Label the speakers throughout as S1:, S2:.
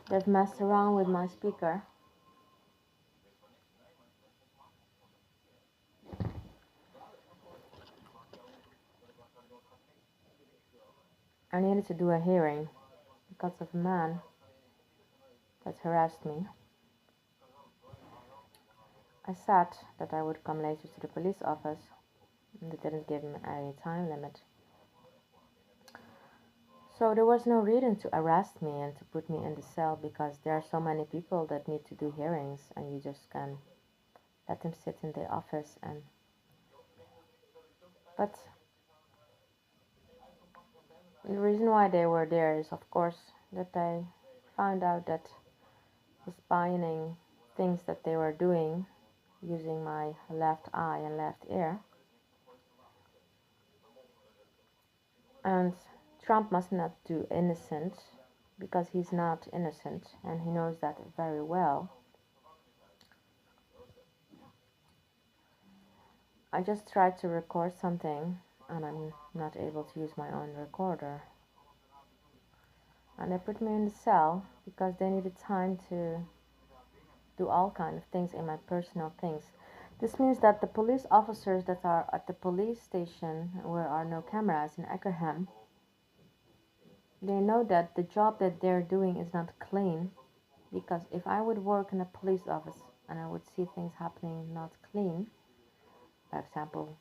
S1: They've messed around with my speaker. I needed to do a hearing because of a man that harassed me. I said that I would come later to the police office, and they didn't give me any time limit. So there was no reason to arrest me and to put me in the cell because there are so many people that need to do hearings and you just can let them sit in the office and but the reason why they were there is of course that they found out that the spying things that they were doing using my left eye and left ear. And Trump must not do innocent because he's not innocent and he knows that very well. I just tried to record something and I'm not able to use my own recorder. And they put me in the cell because they needed time to do all kind of things in my personal things. This means that the police officers that are at the police station where are no cameras in Eckerham, they know that the job that they're doing is not clean because if I would work in a police office and I would see things happening not clean, for example,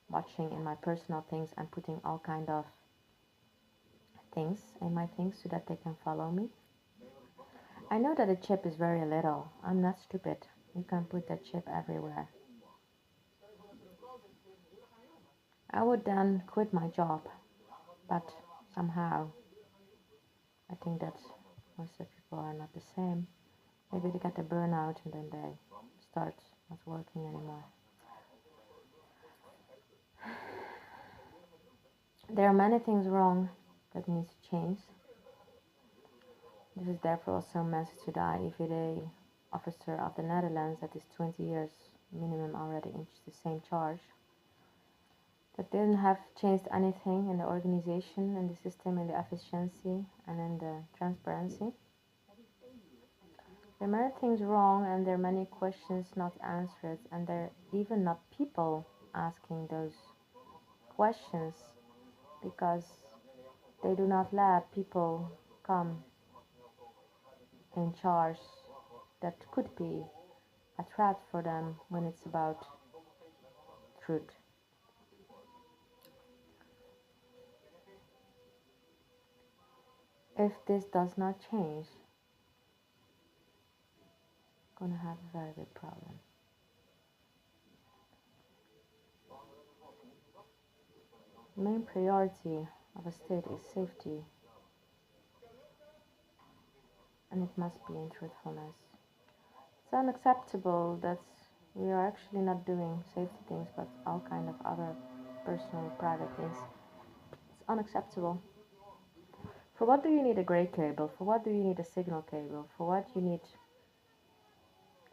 S1: watching in my personal things and putting all kind of things in my things so that they can follow me. I know that the chip is very little. I'm not stupid. You can put that chip everywhere. I would then quit my job, but somehow I think that most of people are not the same. Maybe they get a burnout and then they start not working anymore. There are many things wrong that needs to change. This is therefore also a message to the IVD officer of the Netherlands that is 20 years minimum already in the same charge. That didn't have changed anything in the organization, in the system, in the efficiency, and in the transparency. There are many things wrong, and there are many questions not answered, and there are even not people asking those questions because they do not let people come in charge that could be a threat for them when it's about truth. If this does not change, we're gonna have a very big problem. The main priority of a state is safety, and it must be in truthfulness. It's unacceptable that we are actually not doing safety things, but all kind of other personal, private things. It's unacceptable. For what do you need a gray cable? For what do you need a signal cable? For what you need?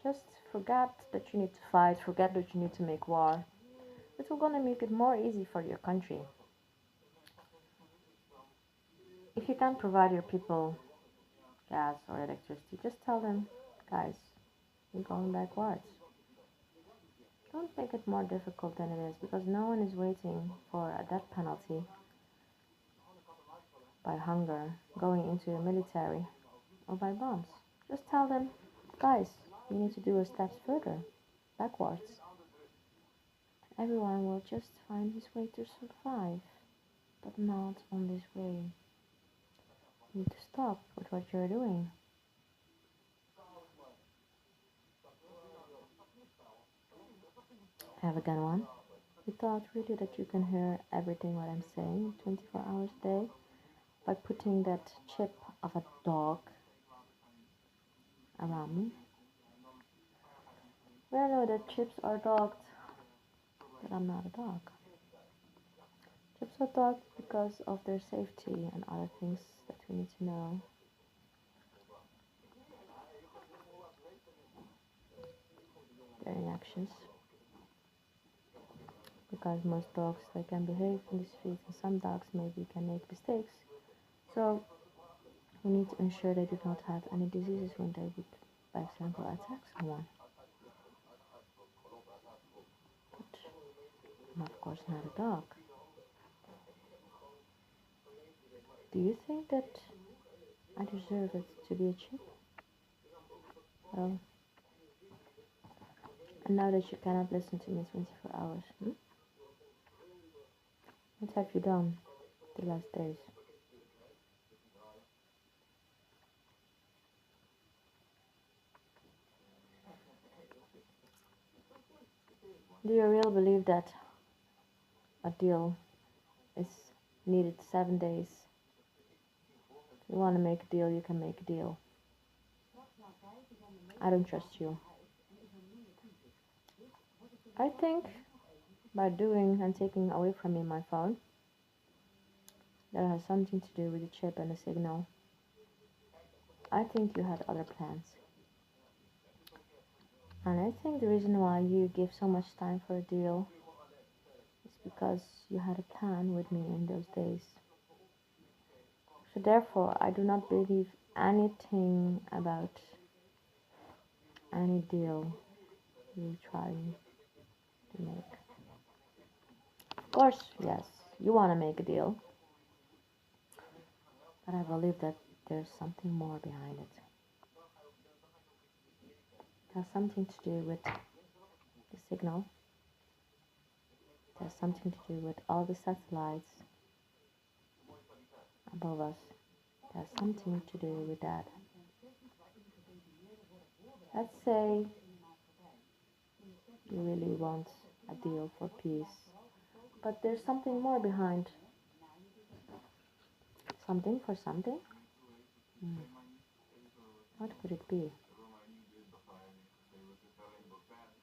S1: Just forget that you need to fight. Forget that you need to make war. It will gonna make it more easy for your country. If you can't provide your people gas or electricity, just tell them, guys, we're going backwards. Don't make it more difficult than it is because no one is waiting for a death penalty by hunger, going into the military, or by bombs. Just tell them, guys, we need to do a step further, backwards. Everyone will just find his way to survive, but not on this way. You need to stop with what you're doing. Have a gun one. You thought really that you can hear everything what I'm saying 24 hours a day by putting that chip of a dog around me? Well, I know that chips are dogged, but I'm not a dog. Chips are dogged because of their safety and other things that we need to know. Their inactions. Because most dogs they can behave in the street and some dogs maybe can make mistakes. So We need to ensure they do not have any diseases when they would, by example, attack someone. But I'm of course not a dog. Do you think that I deserve it to be a chip? Well, and now that you cannot listen to me 24 hours, what have you done the last days? Do you really believe that a deal is needed 7 days? If you want to make a deal, you can make a deal. I don't trust you. I think by doing and taking away from me my phone, that has something to do with the chip and the signal. I think you had other plans. And I think the reason why you give so much time for a deal is because you had a plan with me in those days. So therefore, I do not believe anything about any deal you try to make. Of course, yes, you want to make a deal, but I believe that there's something more behind it. It has something to do with the signal. It has something to do with all the satellites above us. It has something to do with that. Let's say you really want a deal for peace, but there's something more behind. Something for something? What could it be?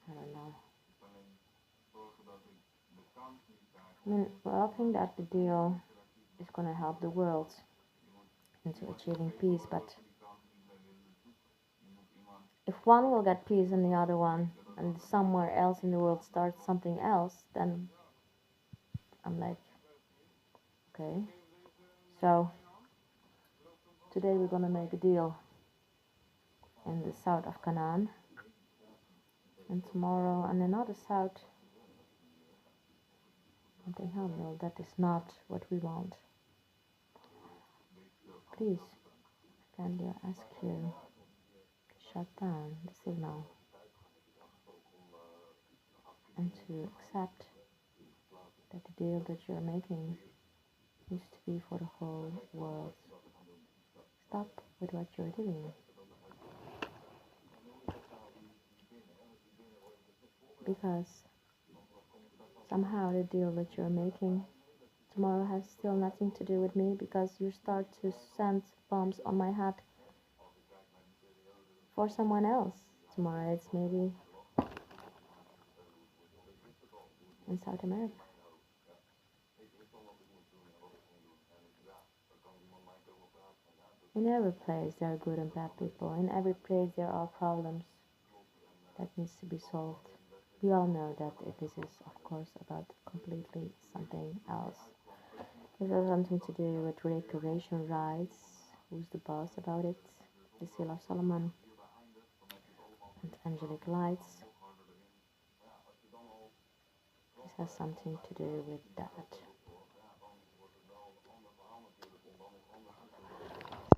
S1: I don't know. I mean, well, I think that the deal is going to help the world into achieving peace, but if one will get peace and the other one, and somewhere else in the world starts something else, then I'm like, okay. So today we're gonna make a deal in the south of Canaan, and tomorrow on another south, something else. No, that is not what we want. Please, can I ask you to shut down the signal and to accept that the deal that you're making needs to be for the whole world. Stop with what you're doing. Because somehow the deal that you're making tomorrow has still nothing to do with me, because you start to send bombs on my head for someone else. Tomorrow it's maybe in South America. In every place there are good and bad people. In every place there are problems that needs to be solved. We all know that this is of course about completely something else. This has something to do with recreation rights. Who's the boss about it? The Seal of Solomon and angelic lights. This has something to do with that.